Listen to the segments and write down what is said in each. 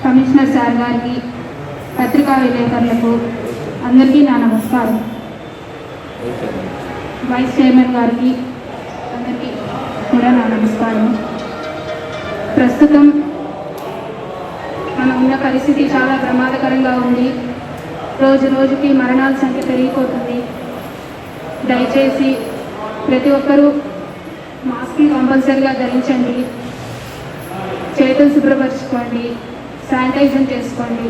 Commissioner sir గారికి, పత్రికా విలేకరులకు అందరికీ నా నమస్కారం. వైస్ చైర్మన్ గారికి అందరికీ కూడా నా నమస్కారం. ప్రస్తుతం మనం ఉన్న పరిస్థితి చాలా ప్రమాదకరంగా ఉంది. రోజు రోజుకి మరణాల సంఖ్య పెరిగిపోతుంది. దయచేసి ప్రతి ఒక్కరూ మాస్క్ కంపల్సరీగా ధరించండి, చేతులు శుభ్రపరచుకోండి, శానిటైజర్ చేసుకోండి.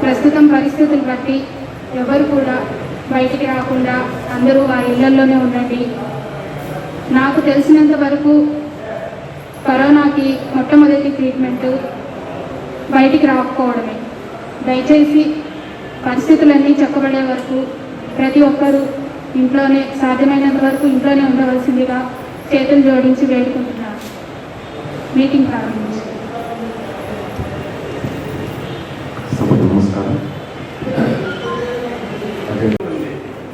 ప్రస్తుతం పరిస్థితులు బట్టి ఎవరు కూడా బయటికి రాకుండా అందరూ వారి ఇళ్లలోనే ఉండండి. నాకు తెలిసినంత వరకు కరోనాకి మొట్టమొదటి ట్రీట్మెంట్ బయటికి రాకపోవడమే. దయచేసి పరిస్థితులన్నీ చక్కబడే వరకు ప్రతి ఒక్కరూ ఇంట్లోనే, సాధ్యమైనంత వరకు ఇంట్లోనే ఉండవలసిందిగా చేతులు జోడించి వేడుకుంటున్నారు. మీటింగ్ ప్రారంభించి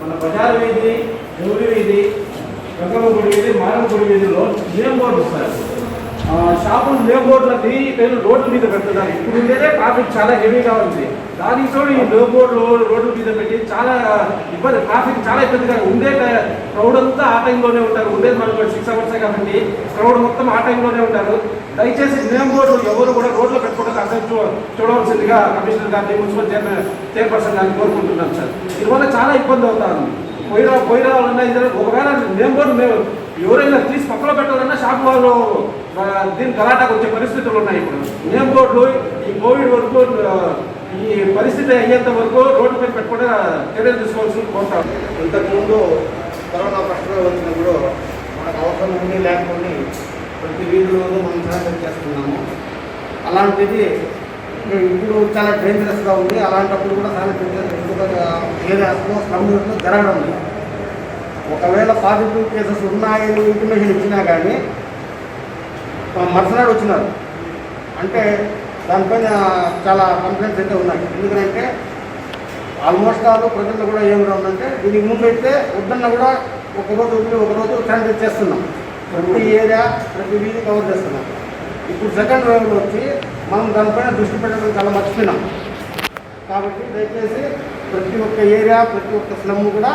మన బజార్ వీధి, ఊరి వీధి, గంగమ్మ గుడి వీధి, మారమ్మ గుడి వీధిలో నేమ్ బోర్డు వస్తారు. షాపులు నేమ్ బోర్డులకి రోడ్ల మీద పెడుతున్నారు. ఇప్పుడు ఉండేదే ట్రాఫిక్ చాలా హెవీగా ఉంది. దానికి తోడు ఈ నేమ్ బోర్డులు రోడ్ల మీద పెట్టి చాలా ఇబ్బంది, ట్రాఫిక్ చాలా ఇబ్బందిగా. ఉండే క్రౌడ్ అంతా ఆ టైంలోనే ఉంటారు. ఉండేది మనకు 6 hours కాబట్టి క్రౌడ్ మొత్తం ఆ టైంలోనే ఉంటారు. దయచేసి నేమ్ బోర్డు ఎవరు కూడా రోడ్లో పెట్టుకోవడానికి అసలు చూడవలసిందిగా కమిషనర్ గారిని, మున్సిపల్ చైర్పర్సన్ గారిని కోరుకుంటున్నాం సార్. దీనివల్ల చాలా ఇబ్బంది అవుతారు. పోయి రావాలన్నా ఒకవేళ నేమ్ బోర్డు మేము ఎవరైనా తీసి పక్కలో పెట్టాలన్నా షాప్ వాళ్ళు దీని గలాటాకు వచ్చే పరిస్థితులు ఉన్నాయి. ఇప్పుడు నేమ్ బోర్డులు ఈ కోవిడ్ వరకు, ఈ పరిస్థితి అయ్యేంత వరకు రోడ్డు పైన పెట్టుకుంటే చర్యలు తీసుకోవాల్సి కోరుతాం. ఇంతకుముందు కరోనా కష్టంగా వచ్చినప్పుడు మనకు అవసరం ఉండి లేకపోతే ప్రతి వీధిలోనూ మనం శానిటైజ్ చేస్తున్నాము. అలాంటిది ఇప్పుడు చాలా డేంజరస్గా ఉంది. అలాంటప్పుడు కూడా శానిటైజర్ ఏరియాస్లో స్లమ్లో జరగడం లేదు. ఒకవేళ పాజిటివ్ కేసెస్ ఉన్నాయని ఇంటిమేషన్ ఇచ్చినా కానీ మరుసనాడు వచ్చినారు అంటే దానిపైన చాలా కంప్లైంట్స్ అయితే ఉన్నాయి. ఎందుకంటే ఆల్మోస్ట్ ఆల్ ప్రజల్లో కూడా ఏమి ఉందంటే దీనికి ముందు అయితే వద్దన్నా కూడా ఒకరోజు శానిటైజ్ చేస్తున్నాం. ప్రతి ఏరియా, ప్రతి వీధి కవర్ చేస్తున్నాం. ఇప్పుడు సెకండ్ వేవ్లో వచ్చి మనం దానిపైన దృష్టి పెట్టడం చాలా మర్చిపోయినాం. కాబట్టి దయచేసి ప్రతి ఒక్క ఏరియా, ప్రతి ఒక్క స్లమ్ కూడా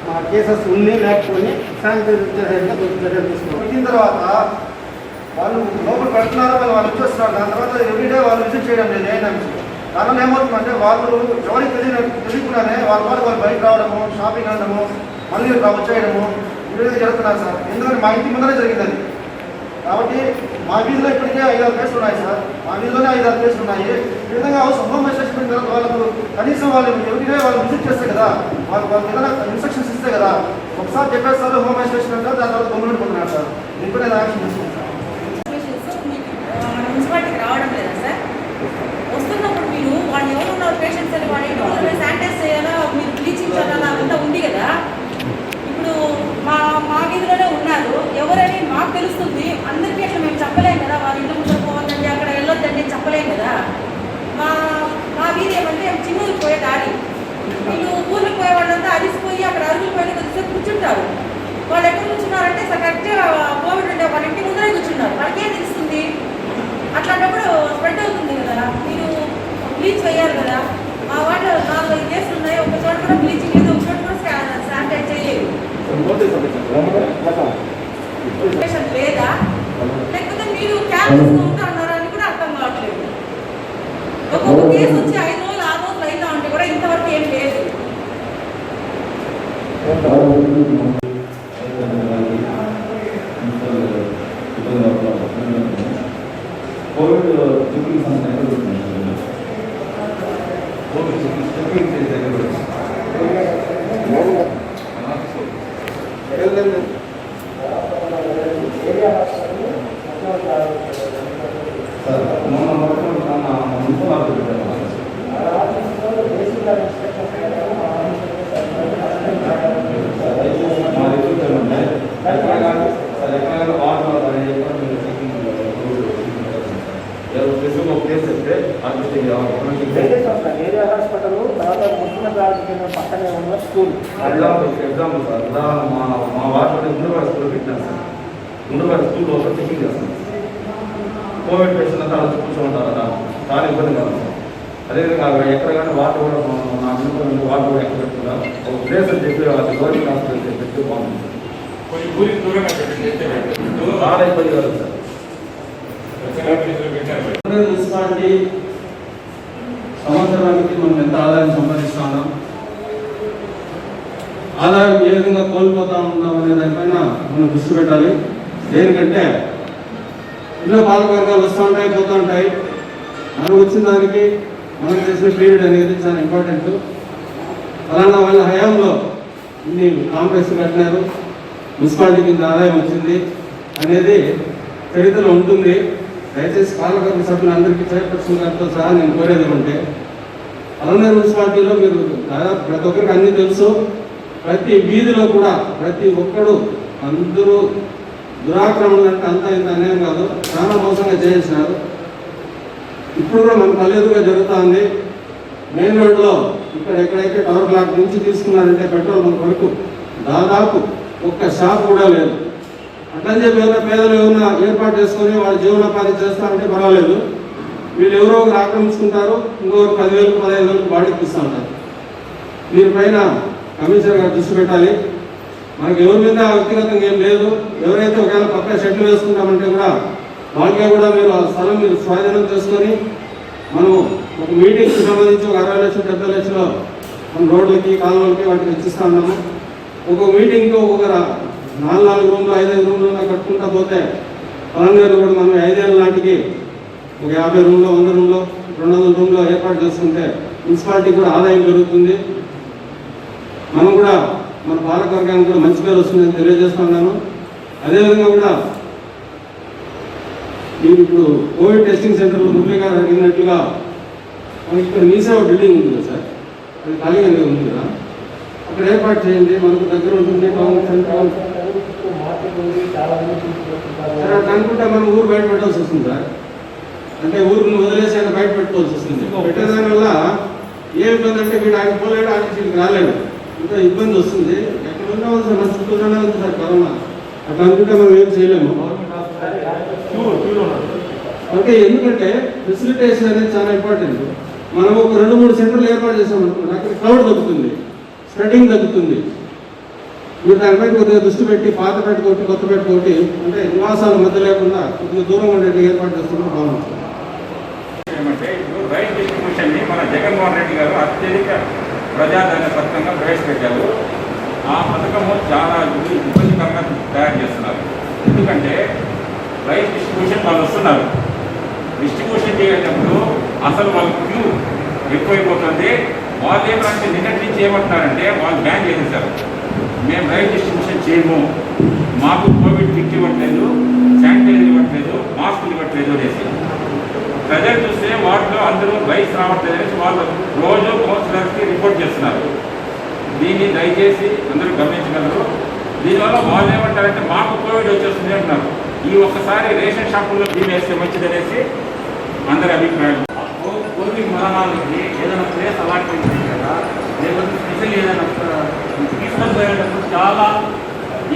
మా కేసెస్ ఉన్ని లేకపోయి శానిటైజర్ చర్యలు తీసుకున్నాం. పెట్టిన తర్వాత వాళ్ళు లోపల పెడుతున్నారు, వాళ్ళు వచ్చేస్తున్నారు. దాని తర్వాత ఎవ్రీడే వాళ్ళు విజిట్ చేయడం లేదు. దానివల్ల ఏమవుతుందంటే వాళ్ళు ఎవరికి తెలియకుండానే వాళ్ళు బయట రావడము, షాపింగ్ అనడము, మళ్ళీ వచ్చేయడము ఇవన్నీ జరుగుతున్నారు సార్. ఎందుకంటే మా ఇంటి ముందరే జరిగిందని. కాబట్టి మా వీధిలో ఇప్పటికే 5-6 కేసులు ఉన్నాయి సార్. మా వీధిలోనే 5-6 కేసులు ఉన్నాయి. ఈ విధంగా హోమ్ అసెస్మెంట్ తర్వాత వాళ్ళకు కనీసం వాళ్ళు ఎవరికైనా వాళ్ళు విజిట్ చేస్తే కదా, వాళ్ళకి ఏదైనా ఇన్స్ట్రక్షన్స్ ఇస్తే కదా. ఒకసారి చెప్పేస్తారు హోమ్ అసెస్మెంట్, దాని తర్వాత గమ్మునుకుంటున్నారు సార్. ఇప్పుడు నేను యాక్షన్ తీసుకుంటాను సార్. మున్సిపాలిటీకి రావడం లేదా సార్? వస్తున్నప్పుడు మీరు వాళ్ళు ఎవరు ఉన్నారు పేషెంట్స్ అని వాళ్ళు ఇంట్లో శానిటైజ్ చేయాలా, మీరు బ్లీచింగ్ చల్లాలా, అదంతా ఉంది కదా. ఇప్పుడు మా వీధిలోనే ఉన్నారు. ఎవరని మాకు తెలుస్తుంది. అందరికీ అట్లా మేము చెప్పలేం కదా. వాళ్ళ ఇంట్లో ముందు పోవద్దండి, అక్కడ వెళ్ళొద్దండి చెప్పలేం కదా. మా వీధి ఏమంటే చిన్నూరుకు పోయే దారి. వీళ్ళు ఊరికి పోయే వాళ్ళంతా అరిసిపోయి అక్కడ అరుగులు పోయిన కొద్దిసేపు కూర్చుంటారు. వాళ్ళు ఎక్కడ కూర్చున్నారంటే కరెక్ట్గా కోవిడ్ ఉంటే వాళ్ళ ఇంటి ముందరే కూర్చున్నారు. వాళ్ళకేం తెలుస్తుంది? అట్లాంటప్పుడు స్ప్రెడ్ అవుతుంది కదా. మీరు బ్లీచ్ వేయాలి కదా. మా వాటిలో 4-5 కేసులు ఉన్నాయి. ఒక చోట కూడా బ్లీచింగ్ లేదు, ఒక చోట కూడా శానిటైజ్ చేయలేదు. లేదా లేకపోతే మీరు క్యాబ్ తీసుకుంటూ అన్నారా అని కూడా అర్థం కావట్లేదు. ఒక్కొక్క కేసు వచ్చి 5 రోజులు 6 రోజులు అవుతా ఉంటే కూడా ఇంతవరకు ఏం లేదు. కోవిడ్ చెకింగ్ సంస్థ కోవిడ్ చెకింగ్ చేసే దగ్గర సార్ మొన్న మున్సిపల్ ఏరియా హాస్పిటల్ తర్వాత ముఖ్యమంత్రి పక్కనే ఉన్న స్కూల్ ఎగ్జాంపుల్ సార్ మా వార్డులో ముందువారి స్కూల్ పెట్టినాను సార్. ముందువారి స్కూల్లో చెకింగ్ చేస్తాను. కోవిడ్ పేషెంట్ అంతా కూర్చోంటారా చాలా ఇబ్బంది కాదు. అదేవిధంగా ఎక్కడ కానీ వాటర్ కూడా నా అనుకున్న వాటర్ కూడా ఎక్కడ పెట్టుకున్నా ఒక ప్లేస్ అని చెప్పి అది గవర్నమెంట్ హాస్పిటల్ పెట్టి బాగుంటుంది. చాలా ఇబ్బంది కాదు సార్. మున్సిపాలిటీ సంవత్సరానికి మనం ఎంత ఆదాయం సంపాదిస్తూ ఉన్నాం, ఆదాయం ఏ విధంగా కోల్పోతా ఉన్నాం అనే దానిపైన మనం దృష్టి పెట్టాలి. దేనికంటే ఎన్నో పాలకవర్గాలు వస్తూ ఉంటాయి, పోతూ ఉంటాయి. మనం వచ్చిన దానికి మనం చేసిన పీరియడ్ అనేది చాలా ఇంపార్టెంట్. అలానా వాళ్ళ హయాంలో ఇన్ని కాంప్లెక్స్ కట్టినారు, మున్సిపాలిటీకి ఇంత ఆదాయం వచ్చింది అనేది చరిత్రలో ఉంటుంది. దయచేసి పాలకవర్గ సభ్యులందరికీ చైర్పర్సన్ గారితో సహా నేను కోరేది ఏమంటే, అలంనేరు మున్సిపాలిటీలో మీరు దాదాపు ప్రతి ఒక్కరికి అన్నీ తెలుసు. ప్రతి వీధిలో కూడా ప్రతి ఒక్కడు అందరూ దురాక్రమణలు అంటే అంతా ఇంత అన్యాయం కాదు, చాలా మోసంగా చేసినారు. ఇప్పుడు కూడా మన పల్లెదుగా జరుగుతూ ఉంది. మెయిన్ రోడ్లో ఇక్కడ ఎక్కడైతే టవర్ బ్లాక్ నుంచి తీసుకున్నారంటే పెట్రోల్ బంక్ వరకు దాదాపు ఒక్క షాప్ కూడా లేదు. అట్లని చెప్పి ఏమైనా పేదలు ఏమైనా ఏర్పాటు చేసుకొని వాళ్ళు జీవనోపాధి చేస్తారంటే పర్వాలేదు. వీళ్ళు ఎవరో ఒకరు ఆక్రమించుకుంటారు, ఇంకొకరు 10,000 15,000 బాడీకి ఇస్తూ ఉంటారు. దీనిపైన కమిషనర్ గారు దృష్టి పెట్టాలి. మనకి ఎవరి మీద వ్యక్తిగతంగా ఏం లేదు. ఎవరైతే ఒకవేళ పక్క షెడ్లు వేసుకుంటామంటే కూడా వాళ్ళకే కూడా మీరు ఆ స్థలం మీరు స్వాధీనం చేసుకొని మనం ఒక మీటింగ్కి సంబంధించి ఒక 60 లక్షలు 70 లక్షలు మన రోడ్లకి కాలువలకి వాటికి ఇచ్చిస్తూ ఉన్నాము. ఒక్కొక్క మీటింగ్కి ఒక్కొక్క 4 రూమ్లు 5 రూమ్లు కట్టుకుంటా పోతే పలంనేరు కూడా మనం 5 ఏళ్ళ నాటికి ఒక 50 రూమ్లో 100 రూమ్లో 200 రూమ్లో ఏర్పాటు చేసుకుంటే మున్సిపాలిటీకి కూడా ఆదాయం పెరుగుతుంది. మనం కూడా మన పాలకవర్గానికి కూడా మంచి పేరు వస్తుందని తెలియజేస్తున్నాను. అదేవిధంగా కూడా మీరు ఇప్పుడు కోవిడ్ టెస్టింగ్ సెంటర్లో మురళీ గారు అడిగినట్లుగా మనకి ఇక్కడ మీసేవ బిల్డింగ్ ఉంది కదా సార్, అది ఖాళీగా ఉంది కదా, అక్కడ ఏర్పాటు చేయండి. మనకు దగ్గర ఉంటుంది టౌన్ సెంటర్. సరే అట్లా అనుకుంటే మనం ఊరు బయట పెట్టాల్సి వస్తుంది సార్. అంటే ఊరిని వదిలేసి అక్కడ బయట పెట్టుకోవాల్సి వస్తుంది. పెట్టేదాని వల్ల ఏ ఇబ్బంది అంటే వీడు ఆయన పోలేడు, ఆయన వీడికి రాలేడు, ఇంకా ఇబ్బంది వస్తుంది. ఎక్కడ ఉన్నాం సార్, మన చుట్టూనే ఉంది సార్ కరోనా. అట్లా అనుకుంటే మనం ఏం చేయలేము. ఓకే, ఎందుకంటే ఫెసిలిటేషన్ అనేది చాలా ఇంపార్టెంట్. మనం ఒక 2-3 సెంటర్లు ఏర్పాటు చేసామనుకోండి, అక్కడ క్రౌడ్ తగ్గుతుంది, స్ప్రెడింగ్ తగ్గుతుంది. మీరు దానిపై కొద్దిగా దృష్టి పెట్టి పాత పెట్టుకోటి కొత్త పెట్టుకోటి అంటే నివాసాల మధ్య లేకుండా కొద్దిగా దూరంగా ఉండేది ఏర్పాటు చేస్తున్నా బాగుంటుంది. ఏమంటే ఇప్పుడు రైట్ డిస్ట్రిబ్యూషన్ని మన జగన్మోహన్ రెడ్డి గారు అత్యధిక ప్రజాధన పథకంగా ప్రవేశపెట్టారు. ఆ పథకము చాలా ఇబ్బందికరంగా తయారు చేస్తున్నారు. ఎందుకంటే రైస్ డిస్ట్రిబ్యూషన్ వాళ్ళు వస్తున్నారు, డిస్ట్రిబ్యూషన్ చేసేటప్పుడు అసలు వాళ్ళ క్యూ ఎక్కువైపోతుంది. వాళ్ళు ఏమంటే నిన్నటి నుంచి ఏమంటున్నారంటే వాళ్ళు బ్యాన్ చేసేసారు, మేము రైస్ డిస్ట్రిబ్యూషన్ చేయము, మాకు కోవిడ్ కిట్ ఇవ్వట్లేదు, శానిటైజర్ ఇవ్వట్లేదు, మాస్కులు ఇవ్వట్లేదు అనేసి. ప్రజలు చూస్తే వాటిలో అందరూ రైస్ రావట్లేదు అనేసి వాళ్ళు రోజు కౌన్సిలర్స్కి రిపోర్ట్ చేస్తున్నారు. దీన్ని దయచేసి అందరూ గమనించగలరు. దీనివల్ల వాళ్ళు ఏమంటారంటే మాకు కోవిడ్ వచ్చేస్తుంది అంటున్నారు. ఈ ఒక్కసారి రేషన్ షాపుల్లో దీన్ని వేస్తే మంచిదనేసి అందరి అభిప్రాయం. కోవిడ్ మరణాలకి ఏదైనా ప్లేస్ అలాట్మెంట్ చేయాలి కదా, లేకపోతే స్పెషల్ ఏదైనా తీసుకొని పోయేటప్పుడు చాలా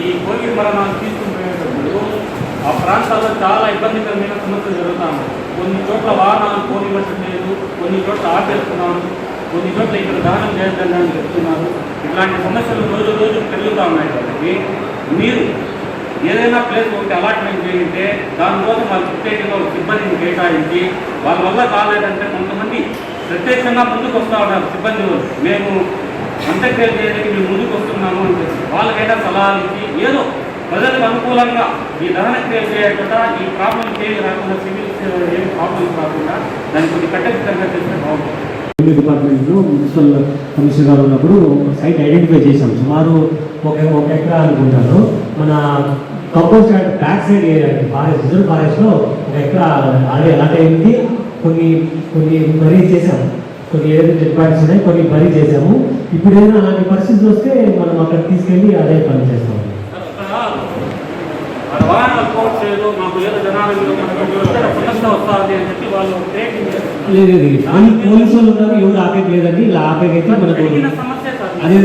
ఈ కోవిడ్ మరణాలు తీసుకుని పోయేటప్పుడు ఆ ప్రాంతాల్లో చాలా ఇబ్బందికరమైన సమస్యలు జరుగుతాము. కొన్ని చోట్ల వాహనాలు పోనివ్వట్లేదు, కొన్ని చోట్ల ఆపేస్తున్నాము, కొన్ని చోట్ల ఇక్కడ దహనం చేద్దామని చెప్తున్నారు. ఇట్లాంటి సమస్యలు రోజు రోజు పెరుగుతూ ఉన్నాయి. కాబట్టి మీరు ఏదైనా ప్లేస్ ఒకటి అలాట్మెంట్ చేయంటే దానికోసం వాళ్ళు ప్రత్యేకంగా ఒక సిబ్బందిని కేటాయించి వాళ్ళ వల్ల కాలేదంటే కొంతమంది ప్రత్యేకంగా ముందుకు వస్తూ ఉన్నారు. సిబ్బంది మేము అంత్యక్రియలు చేయడానికి మేము ముందుకు వస్తున్నాము అని చెప్పి వాళ్ళకైనా సలహాలు ఇచ్చి ఏదో ప్రజలకు అనుకూలంగా ఈ దహన క్రియలు చేయకుండా ఈ ప్రాబ్లమ్స్ ఏమి రాకుండా సివిల్ ఏమి ప్రాబ్లమ్స్ రాకుండా దాన్ని కొన్ని కట్టడితంగా చేస్తే బాగుంటుంది. రెవెన్యూ డిపార్ట్మెంట్లో మున్సిపల్ కమిషనర్ గారు ఉన్నప్పుడు సైట్ ఐడెంటిఫై చేశాం. సుమారు ఒక ఎకరా అనుకుంటాను. మన compost yard back side area forest reserve ఫారెస్ట్లో ఒక ఎకరా అదే అలాంటి అయింది. కొన్ని బరీ చేసాము, కొన్ని ఏదైతే డెడ్ బాడీస్ ఉన్నాయి కొన్ని బరీ చేసాము. ఇప్పుడు ఏదైనా అలాంటి పరిస్థితులు వస్తే మనం అక్కడ తీసుకెళ్ళి అదే పని చేస్తాం. లేదు కానీ పోలీసు వాళ్ళు ఉన్నారు, ఎవరు ఆపేది లేదండి. ఇలా ఆపేకైతే మనకు అదే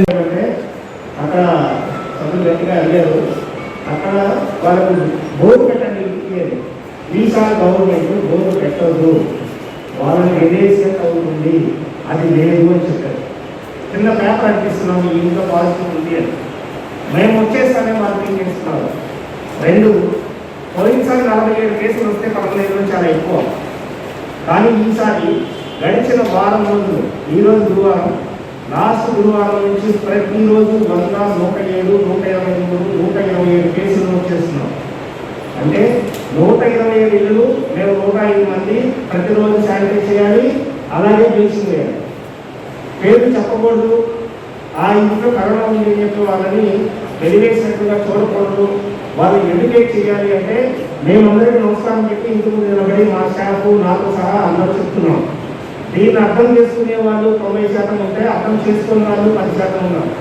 అక్కడ సభ్యులు గట్టిగా వెళ్ళారు. అక్కడ వాళ్ళకు బోర్డు పెట్టండి, వీసా గవర్నమెంట్ బోర్డు పెట్టద్దు, వాళ్ళని ఎదేసియట్ అవుతుంది, అది లేదు అని చెప్పారు. కింద పేపర్ అంటిస్తున్నాము ఈ ఇంట్లో పాజిటివ్ ఉంది అని. మేము వచ్చేస్తానే వాళ్ళు ఏం చేస్తున్నారు. 2, పోయినసారి 47 కేసులు వస్తే 15 చాలా ఎక్కువ. కానీ ఈసారి గడిచిన వారం రోజులు, ఈరోజు గురువారం, లాస్ట్ గురువారం నుంచి ప్రతిరోజు 100, 107, 123, 127 కేసులు వచ్చేస్తున్నాం. అంటే 127 ఇళ్ళు మేము 105 మంది ప్రతిరోజు శానిటైజ్ చేయాలి, అలాగే బ్లీచింగ్ చేయాలి. పేరు చెప్పకూడదు, ఆ ఇంట్లో కరోనా ఉంది అని చెప్పి వాళ్ళని వెలివేసినట్టుగా చూడకూడదు, వాళ్ళు ఎడ్యుకేట్ చేయాలి. అంటే మేమందరికీ నమస్కారం చెప్పి ఇంటి ముందు నిలబడి మా స్టాఫ్ నాతో సహా అందరూ చెప్తున్నాం. దీన్ని అర్థం చేసుకునే వాళ్ళు 90% ఉంటే అర్థం చేసుకునే వాళ్ళు 10% ఉన్నారు.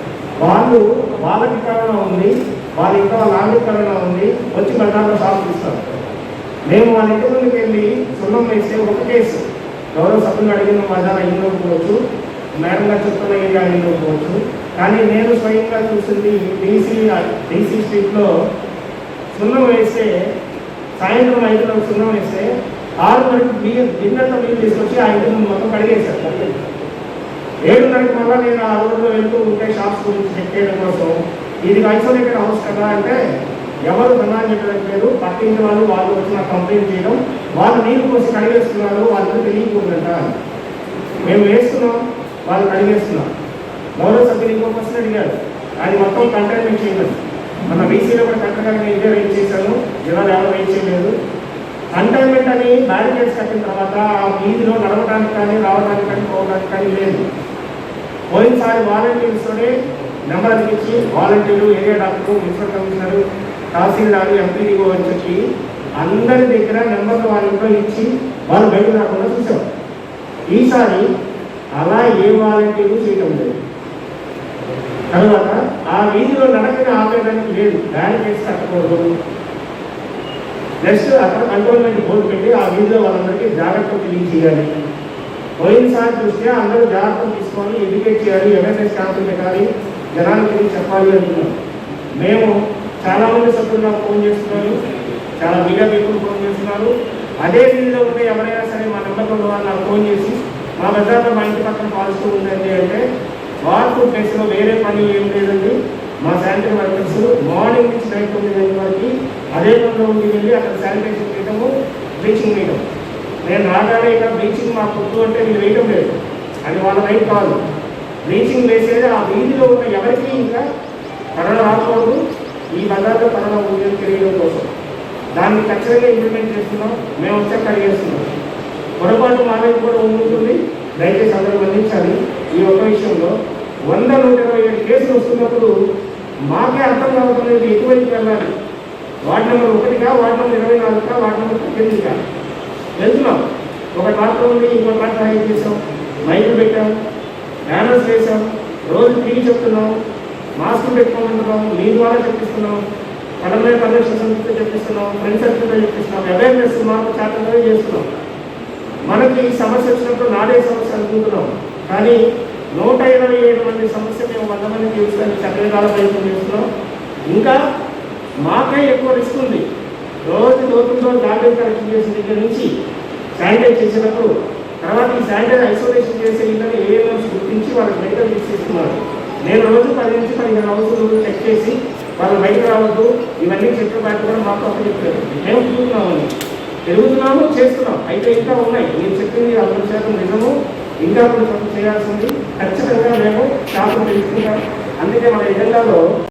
వాళ్ళకి కరోనా ఉంది, వాళ్ళ ఇంకా వాళ్ళ ఆవిడకి కరోనా ఉంది, వచ్చి బజార్లో షాప్ ఇస్తారు. మేము వాళ్ళ ఇంటి ముందుకు వెళ్ళి సున్నం వేస్తే ఒక కేసు ఎవరో సభ్యులు అడిగిన బజార్ అయ్యిండకపోవచ్చు, మేడం గారు చెప్తున్న ఏరియా అయ్యిండకపోవచ్చు. కానీ నేను స్వయంగా చూసింది డీసీ స్ట్రీట్లో సున్నం వేస్తే, సాయంత్రం 5 సున్నం వేస్తే 6 గిన్నెతో నీళ్ళు తీసుకొచ్చి ఆ ఇంటి ముందు మొత్తం కడిగేశారు. 7:30 మళ్ళీ నేను ఆ రోడ్లో వెళ్తూ ఉంటే షాప్స్ గురించి చెక్ చేయడం కోసం, ఇది ఐసోలేటెడ్ హౌస్ కదా అంటే ఎవరు ధనాన్ని చెప్పడానికి లేదు, పట్టించిన వాళ్ళు వచ్చి నాకు కంప్లైంట్ చేయడం, వాళ్ళు నీళ్ళు పోసి కడిగేస్తున్నారు, వాళ్ళకి తెలియకూడదంట. మేము వేస్తున్నాం, వాళ్ళు కడిగేస్తున్నాం. గౌరవ సభ్యులు ఇంకో క్వశ్చన్ అడిగారు, అది మొత్తం కంటైన్మెంట్ చేయలేదు. మన బీసీలో కూడా కరెక్ట్గా నేను ఇదే వెయిట్ చేశాను, జిల్లాలో ఎవరు వెయిట్ చేయలేదు. కంటైన్మెంట్ అని బ్యారికేడ్స్ కట్టిన తర్వాత ఆ వీధిలో నడవడానికి కానీ రావడానికి కానీ పోవడానికి కానీ లేదు. పోయినసారి వాలంటీర్స్తోనే నెంబర్ అందించి వాలంటీర్లు, area doctor, municipal commissioner, tahsildar, MPDO అని చెప్పి అందరి దగ్గర నెంబర్లు వాళ్ళ ఇంట్లో ఇచ్చి వాళ్ళు బయటకు రాకుండా చూసాం. ఈసారి అలా ఏ వాలంటీర్లు చేయటం లేదు. తర్వాత ఆ వీధిలో నడకని ఆపేయడానికి లేదు, బ్యారికేడ్స్ కట్టకూడదు. నెక్స్ట్ అక్కడ కంటోన్మెంట్ బోర్డు పెట్టి ఆ వీధిలో వాళ్ళందరికీ జాగ్రత్తలు తెలియజేయాలి. పోయినసారి దృష్ట్యా అందరూ జాగ్రత్తలు తీసుకొని ఎడ్యుకేట్ చేయాలి, అవేర్నెస్ క్యాంపులు పెట్టాలి, జనానికి చెప్పాలి అంటున్నాం. మేము చాలామంది సభ్యులు నాకు ఫోన్ చేస్తున్నారు, చాలా మీడియా పీపుల్ ఫోన్ చేస్తున్నారు. అదే వీధిలో ఉంటే ఎవరైనా సరే మా నెంబర్లో ఉన్న వాళ్ళు నాకు ఫోన్ చేసి మా బజార్లో మా ఇంటి పక్కన పాజిటివ్ ఉందండి అంటే, వార్పు ప్లేస్లో వేరే పని ఏం లేదండి, మా శానిటరీ వర్కర్స్ మార్నింగ్ నుంచి నైట్ 9 గంటల వరకు అదే పనిలో ఉండి వెళ్ళి అక్కడ శానిటైజేషన్ చేయటము, బ్లీచింగ్ వేయడం. నేను రాగానే ఇక్కడ బ్లీచింగ్ మా పొద్దు అంటే మీరు వేయడం లేదు, అది వాళ్ళ రైట్ కాదు. బ్లీచింగ్ వేసేది ఆ వీధిలో ఉన్న ఎవరికి ఇంకా కరోనా రాకూడదు, ఈ బజార్లో కరోనా ఉంది తెలియడం కోసం. దాన్ని ఖచ్చితంగా ఇంప్లిమెంట్ చేస్తున్నాం, మేము వచ్చాక కడిగేస్తున్నాం. పొరపాటు మానేది కూడా ఉంటుంది, దయచేసి అందరూ గమనించాలి. ఈ ఒక్క విషయంలో 100, 127 కేసులు వస్తున్నప్పుడు మాకే అర్థం కావట్లేదు ఎటువైపు వెళ్ళాలి. వార్డు నెంబర్ 1గా, వార్డు నెంబర్ 24గా, వార్డు నెంబర్ 18గా వెళ్తున్నాం. ఒక ట్రాక్టర్ ఉంది, ఇంకో ట్రాక్టర్ హైర్ చేసాం, మైకులు పెట్టాం, బ్యానర్స్ వేసాం, రోజు తిరిగి చెప్తున్నాం, మాస్కులు పెట్టుకోమంటున్నాం, మీ ద్వారా చెప్పిస్తున్నాం, పడమే పరిరక్షణ సంస్థతో చెప్పిస్తున్నాం, ఫ్రెండ్స్ సర్కిల్తో చెప్పిస్తున్నాం, అవేర్నెస్ మార్పు చాటంగా చేస్తున్నాం. మనకి ఈ సమస్య వచ్చినప్పుడు నాడే సమస్య అనుకుంటున్నాం, కానీ 127 మంది సమస్య మేము 100 మంది తీర్చడానికి చక్రకాల ప్రయత్నం చేస్తున్నాం. ఇంకా మాకే ఎక్కువ రిస్క్ ఉంది. రోజు లోతులతో టాబ్లెట్ కలెక్షన్ చేసిన దగ్గర నుంచి శానిటైజ్ చేసినప్పుడు, తర్వాత ఈ శానిటైజ్ ఐసోలేషన్ చేసే ఇళ్ళని ఏఎంఎస్ గుర్తించి వాళ్ళకి మెడికల్ కిట్స్ ఇస్తున్నారు. నేను రోజు 10 నుంచి 15 హౌసులు చెక్ చేసి వాళ్ళు బయటకు రావద్దు, ఇవన్నీ చెట్లు బయట కూడా మాకు అప్పుడు చెప్పారు. మేము చూస్తున్నామని తిరుగుతున్నాము, చేస్తున్నాం. అయితే ఇంకా ఉన్నాయి, నేను చెప్పింది 100% నిజము. ఇంకా కొంచెం చేయాల్సింది ఖచ్చితంగా మేము షాపులు తెలుసుకుంటాం. అందుకే మన ఎజెండాలో